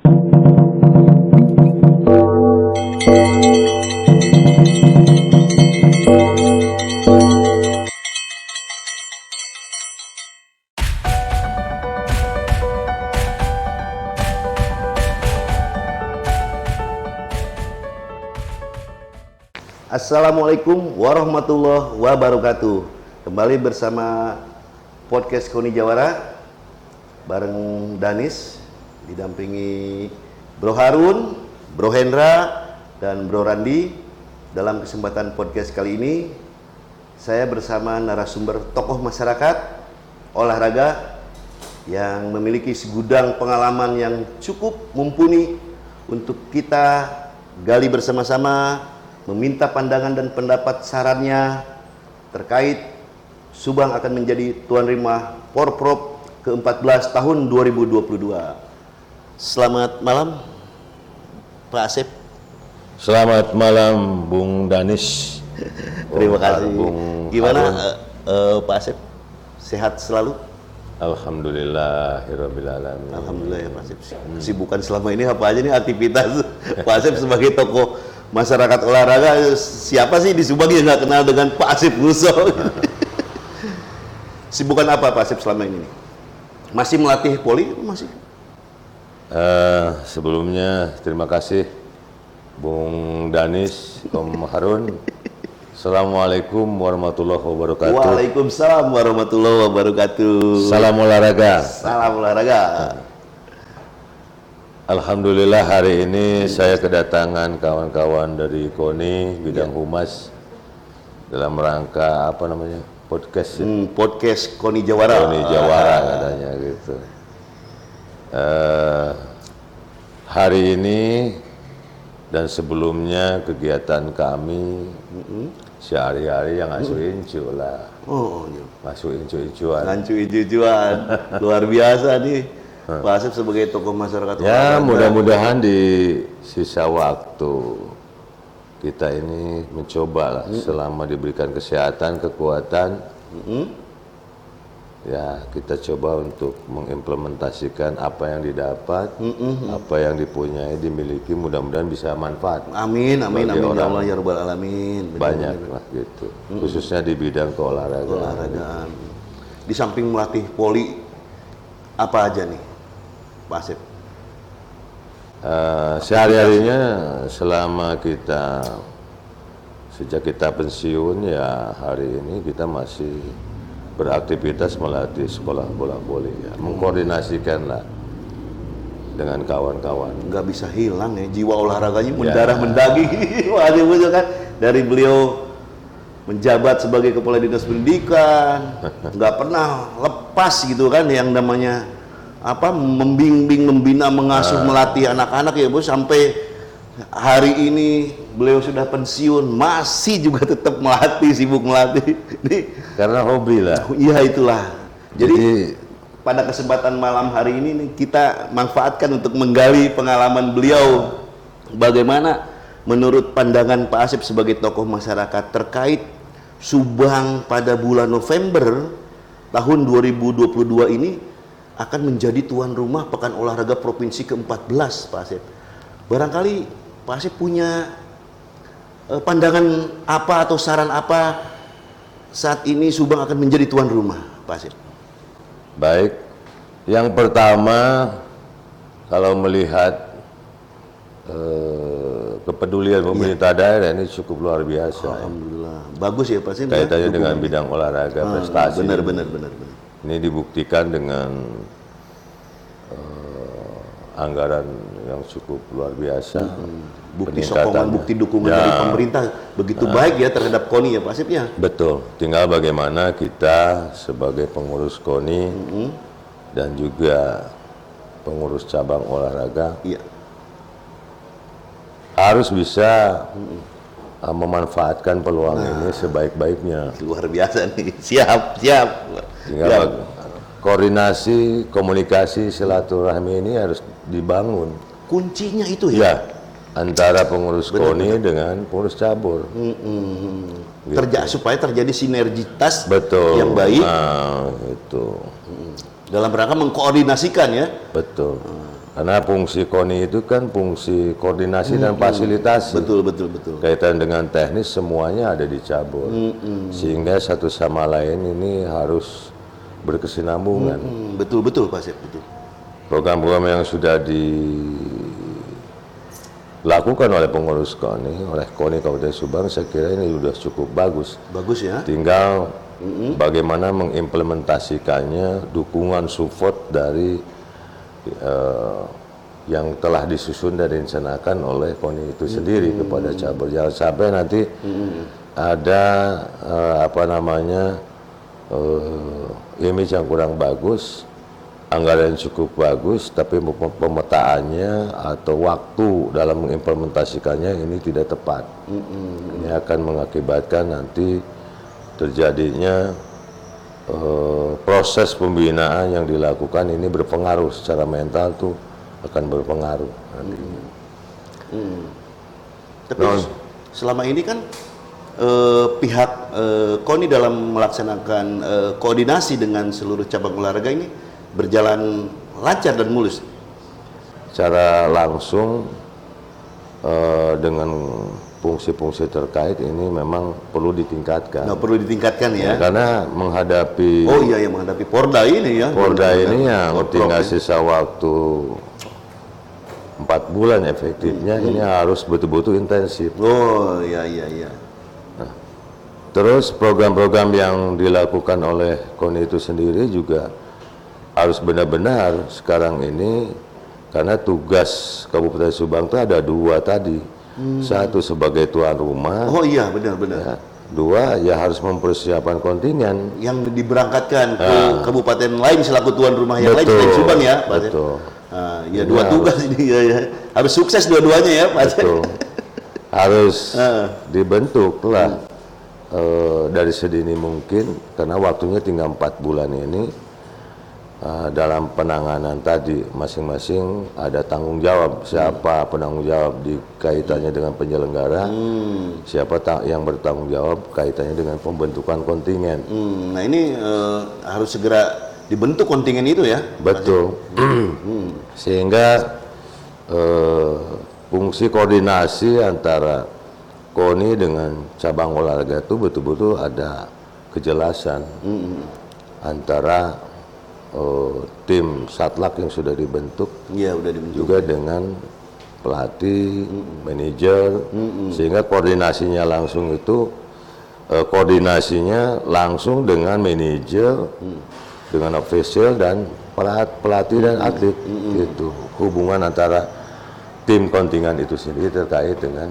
Assalamualaikum warahmatullahi wabarakatuh. Kembali bersama podcast KONI Jawara bareng Danis, didampingi Bro Harun, Bro Hendra, dan Bro Randi. Dalam kesempatan podcast kali ini, saya bersama narasumber tokoh masyarakat olahraga yang memiliki segudang pengalaman yang cukup mumpuni untuk kita gali bersama-sama, meminta pandangan dan pendapat sarannya terkait Subang akan menjadi tuan rumah Porprov ke-14 tahun 2022. Selamat malam Pak Asep. Selamat malam Bung Danis. Terima kasih. Gimana Pak Asep? Sehat selalu? Alhamdulillahirrabbilalamin. Alhamdulillah ya Pak Asep. Kesibukan selama ini apa aja nih aktivitas Pak Asep sebagai tokoh masyarakat olahraga? Siapa sih di Subang yang nggak kenal dengan Pak Asep Russo? Sibukan apa Pak Asep selama ini? Masih melatih poli? Masih? Sebelumnya terima kasih Bung Danis, Om Harun. Assalamualaikum warahmatullahi wabarakatuh. Waalaikumsalam warahmatullahi wabarakatuh. Salam olahraga. Salam olahraga. Alhamdulillah hari ini saya kedatangan kawan-kawan dari KONI bidang humas dalam rangka apa namanya podcast Podcast KONI Jawara. KONI Jawara katanya gitu. Hari ini dan sebelumnya kegiatan kami sehari-hari yang asuh incu lah. Oh, iya. Masuk incu-incuan. Lancu ijo-ijoan. Luar biasa nih. Pak Asep sebagai tokoh masyarakat Ya, olahraga. mudah-mudahan di sisa waktu kita ini mencoba lah selama diberikan kesehatan, kekuatan, ya kita coba untuk mengimplementasikan apa yang didapat, apa yang dipunyai, dimiliki, mudah-mudahan bisa manfaat. Amin, amin, Bagi amin ya orang Allah ya Rabbal Alamin. Banyak lah gitu, khususnya di bidang keolahragaan. Olahragaan. Di samping melatih poli, apa aja nih Pak Asep? Sehari-harinya selama sejak kita pensiun ya hari ini kita masih beraktivitas melatih sekolah bola voli ya, mengkoordinasikan lah dengan kawan-kawan. Nggak bisa hilang ya, jiwa olahraganya mendarah mendaging. Waduh betul kan, dari beliau menjabat sebagai kepala dinas pendidikan, nggak pernah lepas gitu kan yang namanya apa membimbing, membina, mengasuh, melatih anak-anak ya bos, sampai hari ini beliau sudah pensiun masih juga tetap melatih, sibuk melatih. Karena hobi lah. Iya itulah. Jadi pada kesempatan malam hari ini nih, kita manfaatkan untuk menggali pengalaman beliau. Bagaimana menurut pandangan Pak Asep sebagai tokoh masyarakat terkait Subang pada bulan November tahun 2022 ini akan menjadi tuan rumah Pekan Olahraga Provinsi ke-14, Pak Asep. Barangkali Pak Asep punya pandangan apa atau saran apa saat ini Subang akan menjadi tuan rumah, Pak Asep? Baik, yang pertama kalau melihat kepedulian pemerintah daerah ini cukup luar biasa. Alhamdulillah, bagus ya Pak Asep. Kaitannya dengan bidang olahraga, prestasi. Benar. Ini dibuktikan dengan anggaran yang cukup luar biasa. Bukti sokongan, bukti dukungan dari pemerintah begitu baik ya terhadap KONI ya Pak Asep ya. Betul, tinggal bagaimana kita sebagai pengurus KONI dan juga pengurus cabang olahraga harus bisa memanfaatkan peluang ini sebaik-baiknya. Luar biasa nih, siap. Tinggal koordinasi, komunikasi, silaturahmi ini harus dibangun. Kuncinya itu ya? Antara pengurus KONI dengan pengurus cabur. Gitu. Supaya terjadi sinergitas Betul. yang baik. Nah, itu. Dalam rangka mengkoordinasikan ya. Betul. Karena fungsi KONI itu kan fungsi koordinasi dan fasilitasi. Betul. Kaitan dengan teknis semuanya ada di cabur. Sehingga satu sama lain ini harus berkesinambungan. Betul Pak Asep, betul. Program-program yang sudah dilakukan oleh pengurus KONI, oleh KONI Kabupaten Subang, saya kira ini sudah cukup bagus. Bagus ya. Tinggal bagaimana mengimplementasikannya, dukungan support dari yang telah disusun dan direncanakan oleh KONI itu sendiri kepada cabur. Jangan sampai nanti ada image yang kurang bagus, anggaran cukup bagus, tapi pemetaannya atau waktu dalam mengimplementasikannya ini tidak tepat. Ini akan mengakibatkan nanti terjadinya proses pembinaan yang dilakukan ini berpengaruh secara mental tuh akan berpengaruh nantinya. Tapi selama ini kan pihak KONI dalam melaksanakan koordinasi dengan seluruh cabang olahraga ini berjalan lancar dan mulus. Secara langsung dengan fungsi-fungsi terkait ini memang perlu ditingkatkan. Nah, perlu ditingkatkan ya. Karena menghadapi menghadapi Porda ini ya. Porda ini yang tinggal sisa waktu 4 bulan efektifnya, ini harus betul-betul intensif. Oh iya. Terus program-program yang dilakukan oleh KONI itu sendiri juga harus benar-benar sekarang ini, karena tugas Kabupaten Subang itu ada 2 tadi. Satu sebagai tuan rumah. Oh iya, benar. Ya, 2 ya harus mempersiapkan kontingen yang diberangkatkan ke kabupaten lain selaku tuan rumah yang lain selain Subang ya, Pak. Betul. Ya 2 tugas ini ya. Harus sukses dua-duanya ya, Pak. Betul. Harus dibentuklah dari sedini mungkin, karena waktunya tinggal 4 bulan ini. Dalam penanganan tadi masing-masing ada tanggung jawab, siapa penanggung jawab di kaitannya dengan penyelenggara, siapa yang bertanggung jawab kaitannya dengan pembentukan kontingen. Nah ini harus segera dibentuk kontingen itu ya. Betul. Sehingga fungsi koordinasi antara KONI dengan cabang olahraga itu betul-betul ada kejelasan antara tim satlak yang sudah dibentuk, juga dengan pelatih, manajer, sehingga koordinasinya langsung itu koordinasinya langsung dengan manajer, dengan official dan pelatih dan atlet. Itu hubungan antara tim kontingen itu sendiri terkait dengan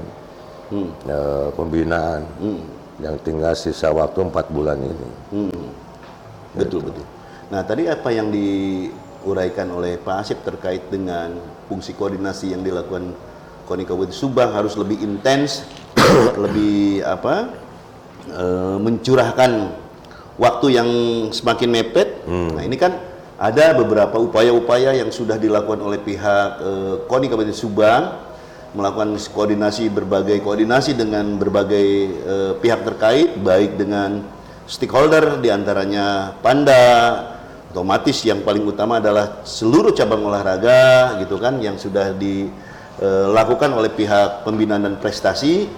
pembinaan yang tinggal sisa waktu 4 bulan ini. Betul. Nah, tadi apa yang diuraikan oleh Pak Asep terkait dengan fungsi koordinasi yang dilakukan KONI Kabupaten Subang harus lebih intens, lebih mencurahkan waktu yang semakin mepet. Nah, ini kan ada beberapa upaya-upaya yang sudah dilakukan oleh pihak KONI Kabupaten Subang, melakukan berbagai koordinasi dengan berbagai pihak terkait, baik dengan stakeholder, diantaranya Panda, otomatis yang paling utama adalah seluruh cabang olahraga gitu kan, yang sudah dilakukan oleh pihak pembinaan dan prestasi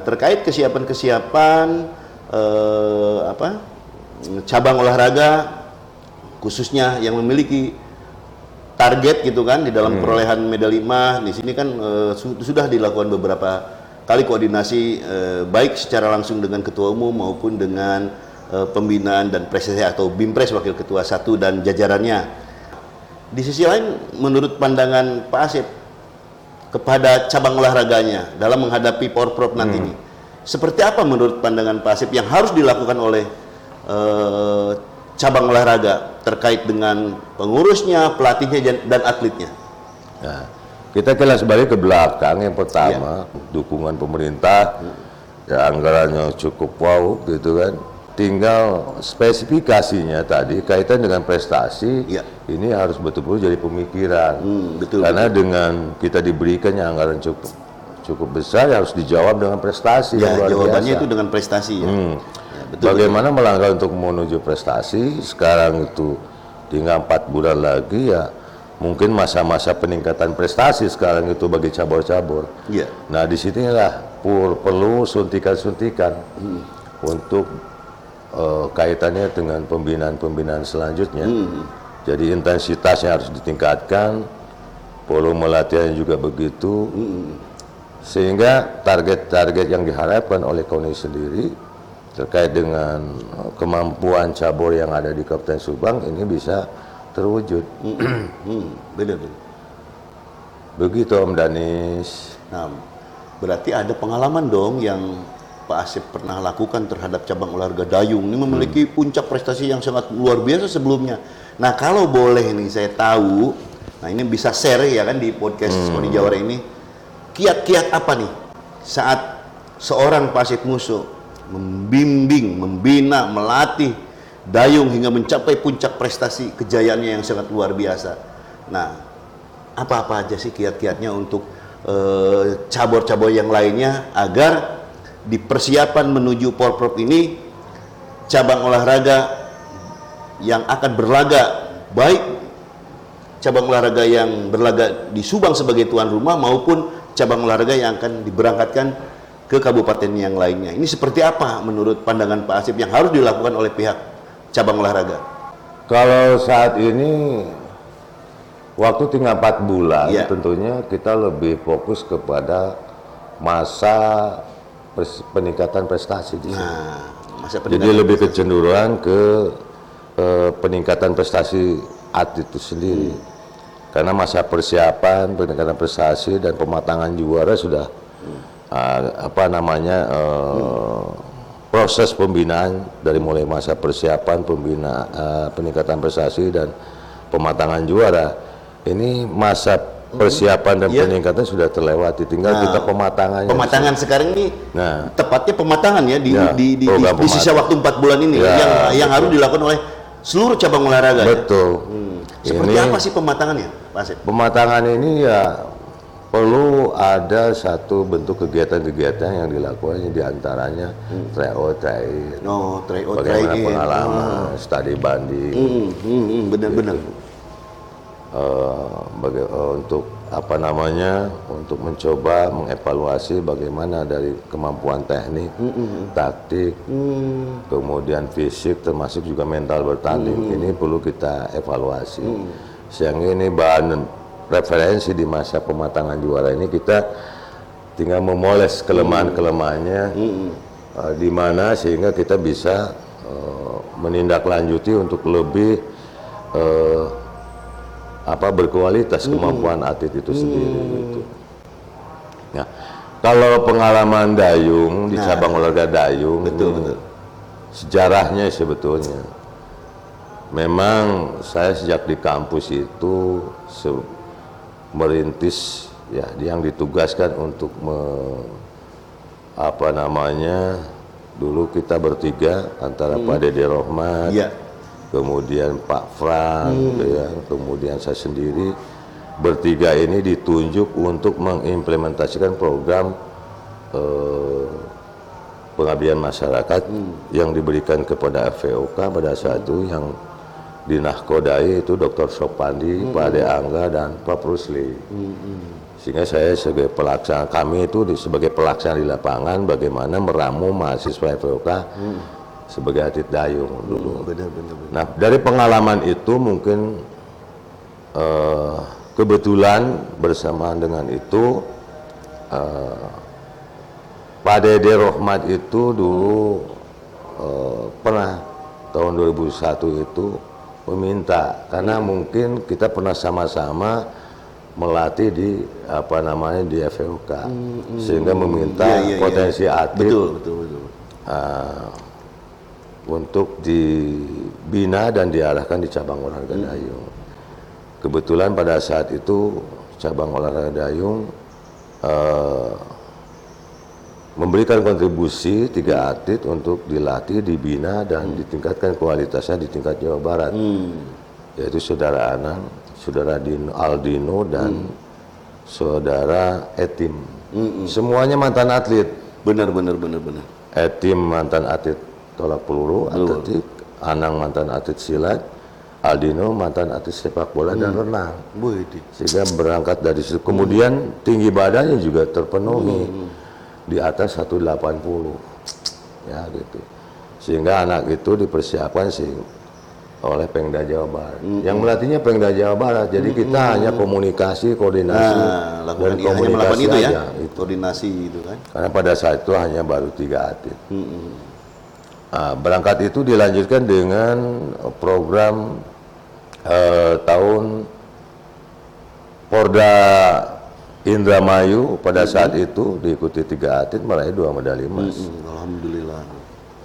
terkait kesiapan cabang olahraga khususnya yang memiliki target gitu kan di dalam perolehan medali emas. Di sini kan sudah dilakukan beberapa kali koordinasi baik secara langsung dengan ketua umum maupun dengan pembinaan dan prestasi atau BIMPRES Wakil Ketua 1 dan jajarannya. Di sisi lain, menurut pandangan Pak Asep kepada cabang olahraganya dalam menghadapi Porprov nanti ini, seperti apa menurut pandangan Pak Asep yang harus dilakukan oleh cabang olahraga terkait dengan pengurusnya, pelatihnya dan atletnya? Nah, kita kilas balik ke belakang. Yang pertama, dukungan pemerintah, ya anggarannya cukup wow gitu kan. Tinggal spesifikasinya tadi kaitan dengan prestasi, ini harus betul-betul jadi pemikiran. Karena dengan kita diberikannya anggaran cukup besar, harus dijawab dengan prestasi. Jawabannya itu dengan prestasi. Bagaimana melangkah untuk menuju prestasi? Sekarang itu tinggal 4 bulan lagi ya, mungkin masa-masa peningkatan prestasi sekarang itu bagi cabur-cabur. Iya. Nah, disinilah perlu suntikan-suntikan untuk kaitannya dengan pembinaan-pembinaan selanjutnya. Jadi intensitasnya harus ditingkatkan, volume latihan juga begitu, sehingga target-target yang diharapkan oleh KONI sendiri terkait dengan kemampuan cabur yang ada di Kabupaten Subang ini bisa terwujud. Benar. Begitu Om Danis. Nah, berarti ada pengalaman dong yang Pak Asep pernah lakukan terhadap cabang olahraga dayung. Ini memiliki puncak prestasi yang sangat luar biasa sebelumnya. Nah, kalau boleh nih saya tahu, nah ini bisa share ya kan di podcast KONI Jawara ini, kiat-kiat apa nih saat seorang Pak Asep Musso membimbing, membina, melatih dayung hingga mencapai puncak prestasi kejayaannya yang sangat luar biasa. Nah, apa-apa aja sih kiat-kiatnya untuk cabur-cabur yang lainnya agar di persiapan menuju Porprov ini cabang olahraga yang akan berlaga, baik cabang olahraga yang berlaga di Subang sebagai tuan rumah maupun cabang olahraga yang akan diberangkatkan ke kabupaten yang lainnya. Ini seperti apa menurut pandangan Pak Asep yang harus dilakukan oleh pihak cabang olahraga? Kalau saat ini waktu tinggal 4 bulan, Ya. tentunya kita lebih fokus kepada masa peningkatan prestasi di sini. Nah, masa Jadi peningkatan lebih kecenderungan ke peningkatan prestasi atlet itu sendiri. Karena masa persiapan, peningkatan prestasi dan pematangan juara sudah proses pembinaan dari mulai masa persiapan, peningkatan prestasi dan pematangan juara. Ini masa persiapan dan peningkatan sudah terlewati, tinggal kita pematangannya. Pematangan sekarang ini tepatnya pematangan ya di sisa waktu 4 bulan ini yang harus dilakukan oleh seluruh cabang olahraga. Betul. Seperti apa sih pematangannya, Pak Asep? Pematangan ini ya perlu ada satu bentuk kegiatan-kegiatan yang dilakukan, diantaranya tryout, try-in. Tryout, bagaimana try-in. pengalaman, study banding. Benar-benar. Untuk mencoba mengevaluasi bagaimana dari kemampuan teknik, taktik, kemudian fisik, termasuk juga mental bertanding. Ini perlu kita evaluasi. Sehingga ini bahan referensi di masa pematangan juara ini, kita tinggal memoles kelemahan-kelemahannya di mana sehingga kita bisa menindaklanjuti untuk lebih berkualitas kemampuan atlet itu sendiri gitu. Nah, kalau pengalaman dayung di cabang olahraga dayung, betul. Sejarahnya sebetulnya memang saya sejak di kampus itu merintis ya, yang ditugaskan untuk dulu kita bertiga antara Pak Dede Rohmat, kemudian Pak Frank, kemudian saya sendiri, bertiga ini ditunjuk untuk mengimplementasikan program pengabdian masyarakat yang diberikan kepada FVOK pada saat itu, yang dinahkodai itu Dr. Sopandi, Pak Ade Angga, dan Pak Rusli. Sehingga saya sebagai pelaksana, kami itu sebagai pelaksana di lapangan bagaimana meramu mahasiswa FVOK sebagai atlet dayung dulu. Benar. Nah, dari pengalaman itu mungkin kebetulan bersamaan dengan itu Pak Dede Rohmat itu dulu pernah tahun 2001 itu meminta, karena mungkin kita pernah sama-sama melatih di di FVOK, sehingga meminta potensi atlet betul. Untuk dibina dan diarahkan di cabang olahraga dayung. Kebetulan pada saat itu cabang olahraga dayung memberikan kontribusi 3 atlet untuk dilatih, dibina, dan ditingkatkan kualitasnya di tingkat Jawa Barat, yaitu saudara Anang, saudara Aldino, dan saudara Etim. Semuanya mantan atlet. Benar. Etim mantan atlet tolak peluru, atletik, Anang mantan atlet silat, Aldino mantan atlet sepak bola dan renang. Bu itu. Sehingga berangkat dari situ. Kemudian tinggi badannya juga terpenuhi di atas 180. Ya gitu. Sehingga anak itu dipersiapkan oleh Pemda Jawa Barat. Yang melatihnya Pemda Jawa Barat. Jadi kita hanya komunikasi, koordinasi Lakukan dan hanya melakukan komunikasi itu ya, aja. koordinasi itu kan. Karena pada saat itu hanya baru 3 atlet. Berangkat itu dilanjutkan dengan program tahun Porda Indramayu pada saat itu diikuti 3 atlet meraih 2 medali emas. Alhamdulillah.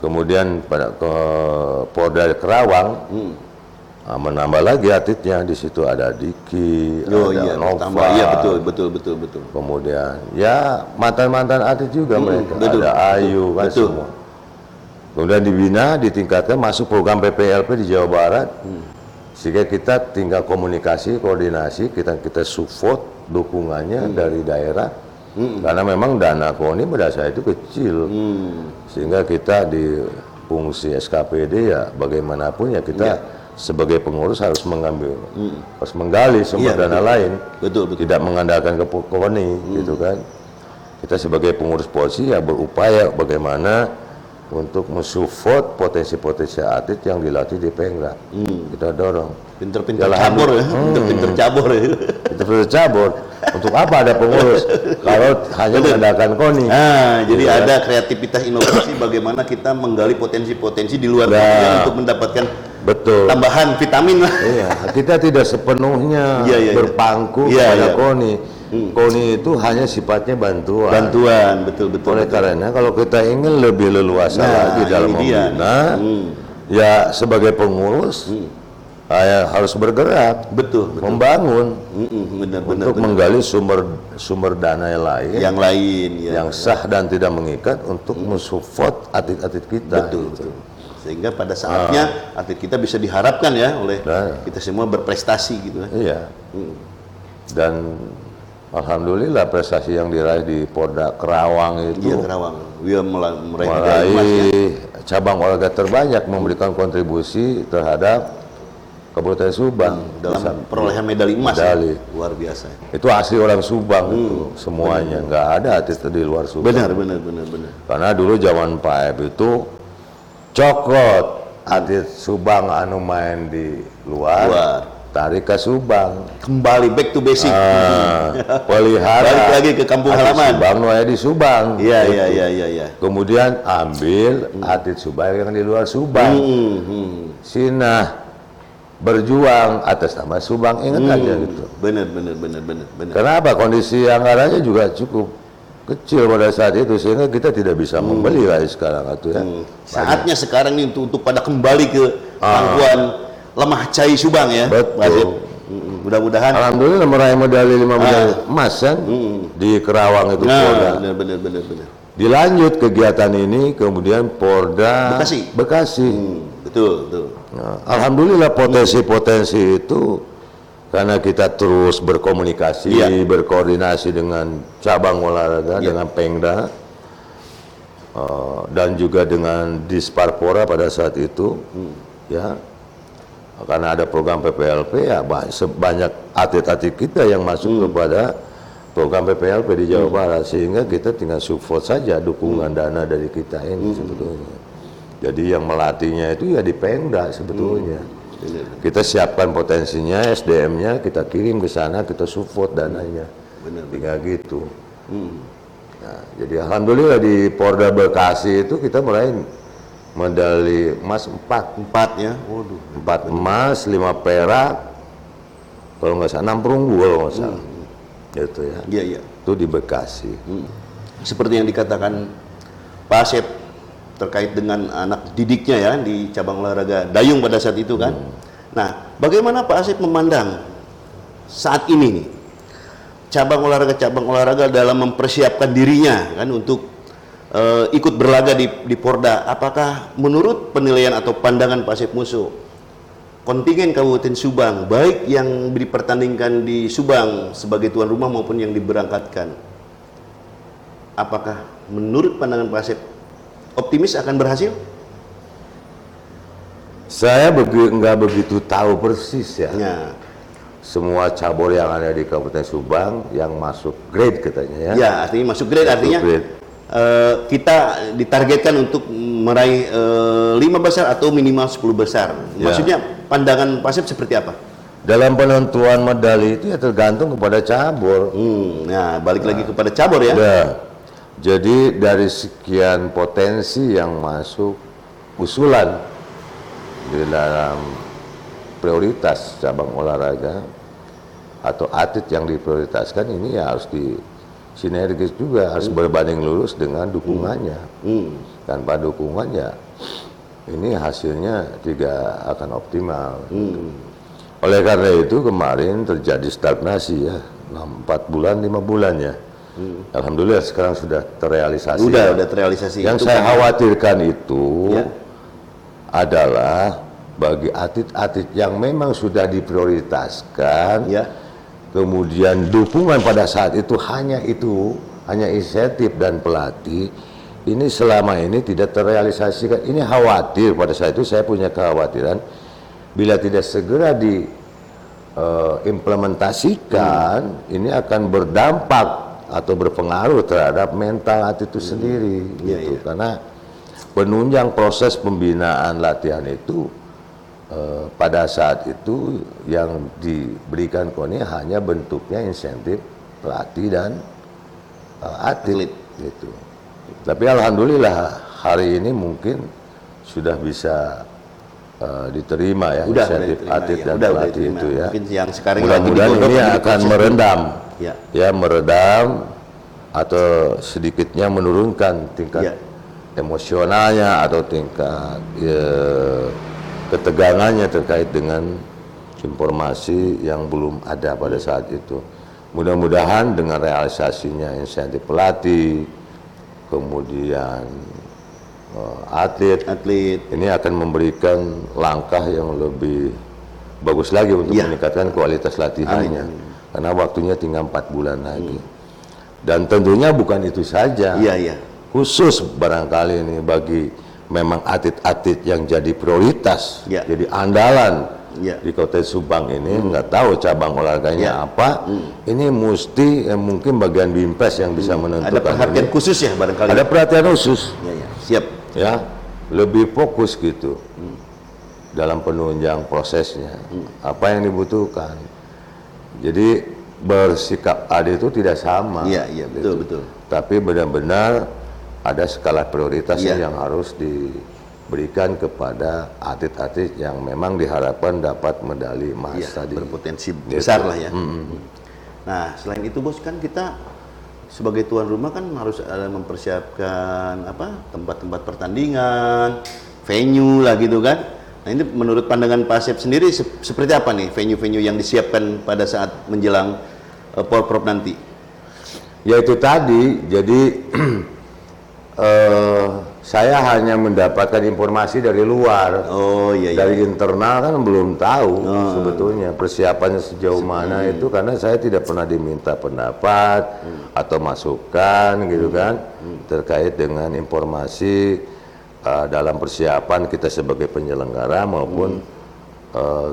Kemudian pada ke Porda Kerawang menambah lagi atletnya, di situ ada Diki, ada Nova. Iya betul. Kemudian ya mantan atlet juga mereka, ada Ayu kan semua. Kemudian dibina, ditingkatkan masuk program PPLP di Jawa Barat. Sehingga kita tinggal komunikasi, koordinasi, kita support dukungannya dari daerah. Karena memang dana KONI pada saat itu kecil. Sehingga kita di fungsi SKPD ya bagaimanapun ya kita sebagai pengurus harus harus menggali sumber dana lain. Betul. Tidak mengandalkan ke KONI gitu kan. Kita sebagai pengurus polisi ya berupaya bagaimana untuk mensupport potensi-potensi atlet yang dilatih di Pemda. Kita dorong. Pinter-pinter cabur ya. Pinter-pinter cabur ya. Pinter-pinter cabur. Untuk apa ada pengurus kalau hanya mengandalkan KONI? Jadi ada kreativitas inovasi bagaimana kita menggali potensi-potensi di luar untuk mendapatkan tambahan vitamin lah. Iya, kita tidak sepenuhnya berpangku pada KONI. KONI itu hanya sifatnya bantuan, betul. Oleh karena kalau kita ingin lebih leluasa lagi dalam membina, ya sebagai pengurus harus bergerak, membangun, untuk menggali sumber dana yang lain, yang sah dan tidak mengikat untuk mensupport atlet-atlet kita. Sehingga pada saatnya atlet kita bisa diharapkan ya oleh kita semua berprestasi gitu. Iya. Dan alhamdulillah prestasi yang diraih di Porda Kerawang itu. Meraih cabang olahraga terbanyak, memberikan kontribusi terhadap Kabupaten Subang dalam perolehan medali emas. Luar biasa. Itu asli orang Subang itu semuanya, nggak ada atlet di luar Subang. Benar. Karena dulu zaman Pak Ep itu cokot atlet Subang anu main di luar. Tarik ke Subang, kembali back to basic, pelihara, balik lagi ke kampung halaman. Subang, di Subang. Iya. Kemudian ambil atlet Subang yang di luar Subang, Sinah berjuang atas nama Subang, ingat aja gitu. Benar. Kenapa? Kondisi anggarannya juga cukup kecil pada saat itu sehingga kita tidak bisa membeli lah sekarang itu ya. Saatnya sekarang ini untuk pada kembali ke pangkuan lemah cai Subang ya. Betul. Mudah-mudahan. Alhamdulillah meraih medali 5 medali emas kan di Kerawang itu. Benar. Dilanjut kegiatan ini kemudian Porda Bekasi. Betul. Nah, alhamdulillah potensi-potensi itu karena kita terus berkomunikasi, berkoordinasi dengan cabang olahraga, dengan Pemda dan juga dengan Disparpora pada saat itu, ya. Karena ada program PPLP ya sebanyak atlet-atlet kita yang masuk kepada program PPLP di Jawa Barat sehingga kita tinggal support saja dukungan dana dari kita ini sebetulnya. Jadi yang melatihnya itu ya di Pemda sebetulnya. Kita siapkan potensinya, SDM-nya kita kirim ke sana, kita support dananya. Tinggal gitu. Nah, jadi alhamdulillah di Porda Bekasi itu kita meraih medali emas 4 ya. 4 emas, 5 perak, kalau nggak salah 6 perunggu kalau nggak salah. Gitu ya. Iya. Itu di Bekasi. Seperti yang dikatakan Pak Asep terkait dengan anak didiknya ya di cabang olahraga dayung pada saat itu kan. Nah, bagaimana Pak Asep memandang saat ini nih cabang olahraga dalam mempersiapkan dirinya kan untuk ikut berlaga di Porda? Apakah menurut penilaian atau pandangan Pak Asep Musso, kontingen Kabupaten Subang baik yang dipertandingkan di Subang sebagai tuan rumah maupun yang diberangkatkan, apakah menurut pandangan Pak Asep optimis akan berhasil? Saya nggak begitu tahu persis ya. Ya. Semua cabur yang ada di Kabupaten Subang yang masuk grade katanya ya. Ya, artinya masuk grade, artinya grade. Kita ditargetkan untuk meraih 5 besar atau minimal 10 besar. Ya. Maksudnya pandangan Pak Asep seperti apa? Dalam penentuan medali itu ya tergantung kepada cabur. Nah, balik lagi kepada cabur ya. Ya. Jadi dari sekian potensi yang masuk usulan di dalam prioritas cabang olahraga atau atlet yang diprioritaskan, ini ya harus sinergis juga, harus berbanding lurus dengan dukungannya. Tanpa dukungan ya ini hasilnya tidak akan optimal. Oleh karena itu kemarin terjadi stagnasi ya, 4 bulan 5 bulan ya. Alhamdulillah sekarang sudah terrealisasi. Udah terrealisasi. Yang itu saya kan khawatirkan itu ya, adalah bagi atlet-atlet yang memang sudah diprioritaskan, ya, kemudian dukungan pada saat itu hanya insentif dan pelatih, ini selama ini tidak terrealisasikan. Ini khawatir, pada saat itu saya punya kekhawatiran bila tidak segera diimplementasikan, ini akan berdampak atau berpengaruh terhadap mental atlet itu sendiri, gitu. Karena penunjang proses pembinaan latihan itu pada saat itu yang diberikan KONI hanya bentuknya insentif pelatih dan atlet, gitu. Tapi alhamdulillah hari ini mungkin sudah bisa diterima ya insentif atlet dan pelatih itu ya. Mungkin yang sekarang mudah-mudahan ini akan meredam, ya, meredam atau sedikitnya menurunkan tingkat emosionalnya atau tingkat ketegangannya terkait dengan informasi yang belum ada pada saat itu. Mudah-mudahan dengan realisasinya insentif pelatih, kemudian atlet ini akan memberikan langkah yang lebih bagus lagi untuk meningkatkan kualitas latihannya. Karena waktunya tinggal 4 bulan lagi. Dan tentunya bukan itu saja. Khusus barangkali ini bagi memang atlet-atlet yang jadi prioritas, jadi andalan di Kota Subang ini, nggak tahu cabang olahraganya apa, ini mesti mungkin bagian BIMPES yang bisa menentukan. Ada perhatian khusus ya barangkali. Ada perhatian khusus. Siap. Ya, lebih fokus gitu dalam penunjang prosesnya. Apa yang dibutuhkan. Jadi bersikap adil itu tidak sama. Betul. Tapi benar-benar ada skala prioritas yang harus diberikan kepada atlet-atlet yang memang diharapkan dapat medali emas tadi. Berpotensi besar lah ya. Nah, selain itu Bos, kan kita sebagai tuan rumah kan harus ada mempersiapkan tempat-tempat pertandingan, venue lah gitu kan. Nah, ini menurut pandangan Pak Asep sendiri seperti apa nih venue-venue yang disiapkan pada saat menjelang Porprov nanti? Ya itu tadi, jadi saya hanya mendapatkan informasi dari luar. Dari internal kan belum tahu sebetulnya persiapannya sejauh mana itu, karena saya tidak pernah diminta pendapat atau masukan gitu kan terkait dengan informasi dalam persiapan kita sebagai penyelenggara maupun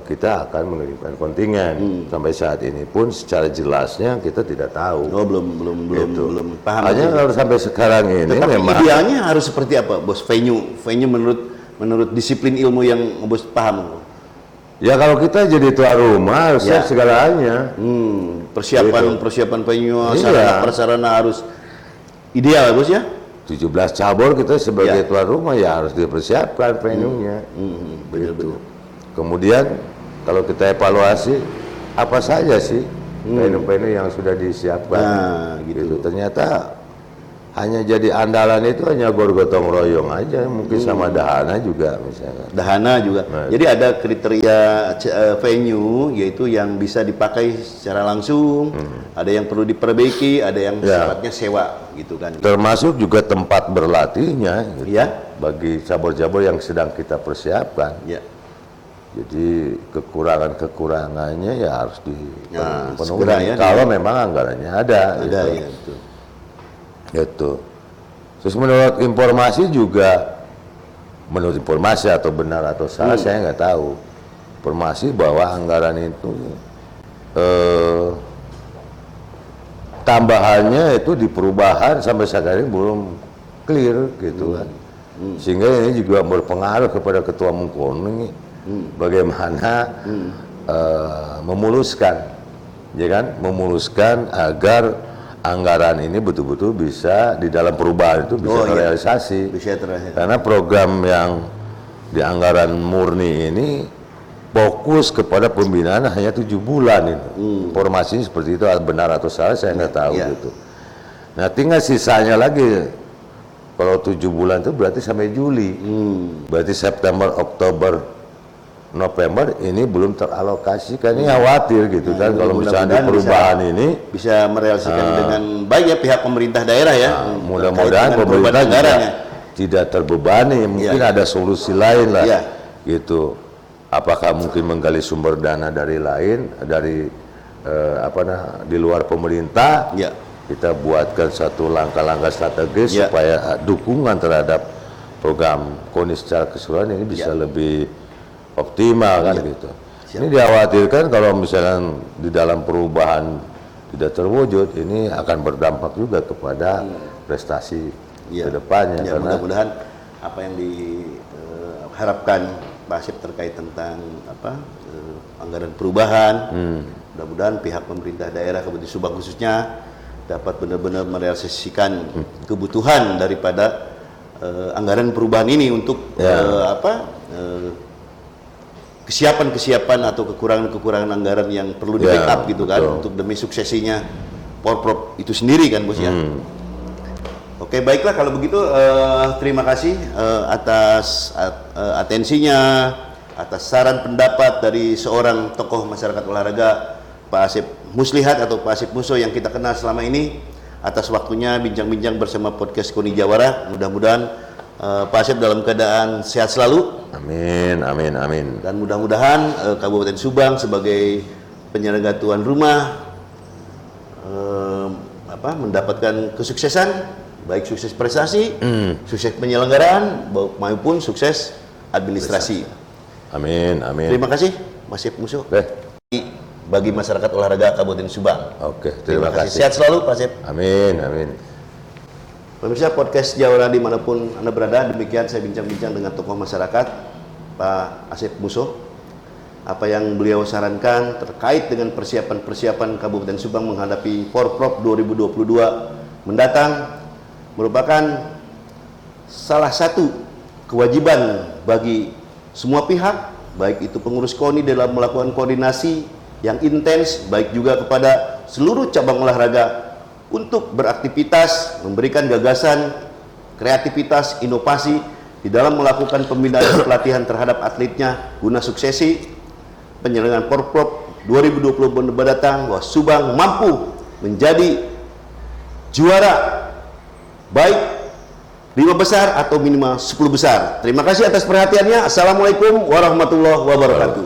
kita akan mengirimkan kontingen. Sampai saat ini pun secara jelasnya kita tidak tahu. Belum paham. Hanya kalau sampai sekarang ini tetapi memang idealnya harus seperti apa, Bos? Venue menurut disiplin ilmu yang Bos paham. Ya kalau kita jadi tuan rumah harus siap segalanya. Persiapan venue, sarana harus ideal, Bos ya. 17 cabur kita sebagai tuan rumah ya harus dipersiapkan venue-nya. Begitu. Kemudian kalau kita evaluasi apa saja sih venue-venue yang sudah disiapkan, gitu. Ternyata hanya jadi andalan itu hanya gotong royong aja, mungkin sama Dahana juga misalnya. Dahana juga. Jadi ada kriteria venue yaitu yang bisa dipakai secara langsung, ada yang perlu diperbaiki, ada yang sifatnya sewa gitu kan. Termasuk juga tempat berlatihnya gitu, bagi cabur-cabur yang sedang kita persiapkan. Jadi kekurangannya ya harus dipenuhi kalau memang anggarannya ada. Gitu. Terus menurut informasi juga menurut informasi atau benar atau salah saya nggak tahu. Informasi bahwa anggaran itu tambahannya itu di perubahan sampai sekarang ini belum clear gitu kan. Sehingga ini juga berpengaruh kepada Ketua Mungkon ini bagaimana memuluskan, ya kan, memuluskan agar anggaran ini betul-betul bisa di dalam perubahan itu bisa terrealisasi. Bisa terrealisasi. Karena program yang di anggaran murni ini fokus kepada pembinaan hanya 7 bulan itu. Informasinya seperti itu, benar atau salah saya nggak tahu gitu. Nah tinggal sisanya lagi. Kalau 7 bulan itu berarti sampai Juli. Berarti September, Oktober, November ini belum teralokasikan. Ini khawatir gitu kan kalau misalnya di perubahan ini bisa merealisasikan dengan baik ya pihak pemerintah daerah ya. Mudah-mudahan pemerintah juga tidak terbebani. Mungkin ada solusi lain lah gitu. Apakah mungkin menggali sumber dana dari lain, dari di luar pemerintah? Kita buatkan satu langkah-langkah strategis supaya dukungan terhadap program KONI secara keseluruhan ini bisa lebih optimal kan gitu. Ini dikhawatirkan kalau misalnya di dalam perubahan tidak terwujud, ini akan berdampak juga kepada prestasi ke depannya. Karena mudah-mudahan apa yang diharapkan Pak Asep terkait tentang anggaran perubahan, mudah-mudahan pihak pemerintah daerah Kabupaten Subang khususnya dapat benar-benar merealisasikan kebutuhan daripada anggaran perubahan ini untuk kesiapan-kesiapan atau kekurangan-kekurangan anggaran yang perlu di backup gitu kan, untuk demi suksesinya Porprov itu sendiri kan bos ya. Oke, baiklah kalau begitu terima kasih atas atensinya, atas saran pendapat dari seorang tokoh masyarakat olahraga Pak Asep Muslihat atau Pak Asep Muso yang kita kenal selama ini, atas waktunya bincang-bincang bersama podcast KONI Jawara. Mudah-mudahan Pak Asep dalam keadaan sehat selalu. Amin, amin, amin. Dan mudah-mudahan Kabupaten Subang sebagai penyelenggara tuan rumah mendapatkan kesuksesan, baik sukses prestasi, sukses penyelenggaraan maupun sukses administrasi. Amin, amin. Terima kasih Mas Asep Muso. Bagi masyarakat olahraga Kabupaten Subang. Oke, terima kasih. Sehat selalu Pak Asep. Amin, amin. Pemirsa podcast Jawara dimanapun Anda berada, demikian saya bincang-bincang dengan tokoh masyarakat Pak Asep Muso. Apa yang beliau sarankan terkait dengan persiapan-persiapan Kabupaten Subang menghadapi Porprov 2022 mendatang merupakan salah satu kewajiban bagi semua pihak, baik itu pengurus KONI dalam melakukan koordinasi yang intens, baik juga kepada seluruh cabang olahraga untuk beraktivitas, memberikan gagasan, kreativitas, inovasi di dalam melakukan pembinaan pelatihan terhadap atletnya guna suksesi penyelenggaraan Porprov 2020 mendatang, bahwa Subang mampu menjadi juara baik 5 besar atau minimal 10 besar. Terima kasih atas perhatiannya. Assalamualaikum warahmatullahi wabarakatuh.